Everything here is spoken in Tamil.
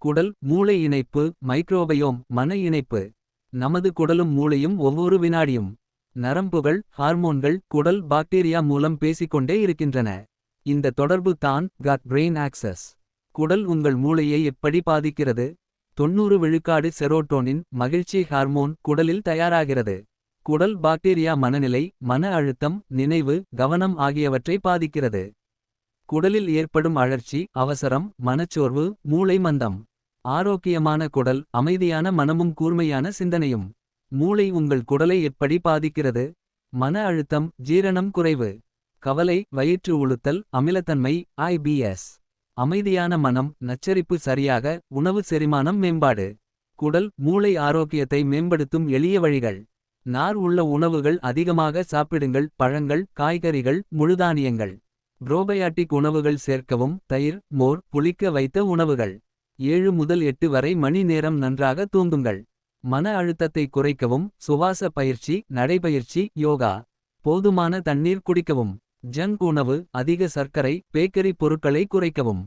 குடல் மூளை இணைப்பு மைக்ரோபயோம் மன இணைப்பு. நமது குடலும் மூளையும் ஒவ்வொரு வினாடியும். நரம்புகள் ஹார்மோன்கள் குடல் பாக்டீரியா மூலம் பேசிக்கொண்டே இருக்கின்றன. இந்த தொடர்பு தான் கட் பிரெயின் ஆக்சஸ். குடல் உங்கள் மூளையை எப்படி பாதிக்கிறது. 90 விழுக்காடு செரோட்டோனின் மகிழ்ச்சி ஹார்மோன் குடலில் தயாராகிறது. குடல் பாக்டீரியா மனநிலை மன அழுத்தம் நினைவு கவனம் ஆகியவற்றை பாதிக்கிறது. குடலில் ஏற்படும் அழற்சி அவசரம் மனச்சோர்வு மூளை மந்தம். ஆரோக்கியமான குடல் அமைதியான மனமும் கூர்மையான சிந்தனையும். மூளை உங்கள் குடலை எப்படி பாதிக்கிறது. மன அழுத்தம் ஜீரணம் குறைவு. கவலை வயிற்று உளுத்தல் அமிலத்தன்மை IBS. அமைதியான மனம் நச்சரிப்பு சரியாக உணவு செரிமானம் மேம்பாடு. குடல் மூளை ஆரோக்கியத்தை மேம்படுத்தும் எளிய வழிகள். நார் உள்ள உணவுகள் அதிகமாக சாப்பிடுங்கள் பழங்கள் காய்கறிகள் முழுதானியங்கள். புரோபயாட்டிக் உணவுகள் சேர்க்கவும் தயிர் மோர் புளிக்க வைத்த உணவுகள். 7 முதல் 8 வரை மணி நேரம் நன்றாக தூங்குங்கள். மன அழுத்தத்தை குறைக்கவும் சுவாச பயிற்சி நடைபயிற்சி யோகா. போதுமான தண்ணீர் குடிக்கவும். ஜங்க் உணவு அதிக சர்க்கரை பேக்கரி பொருட்களை குறைக்கவும்.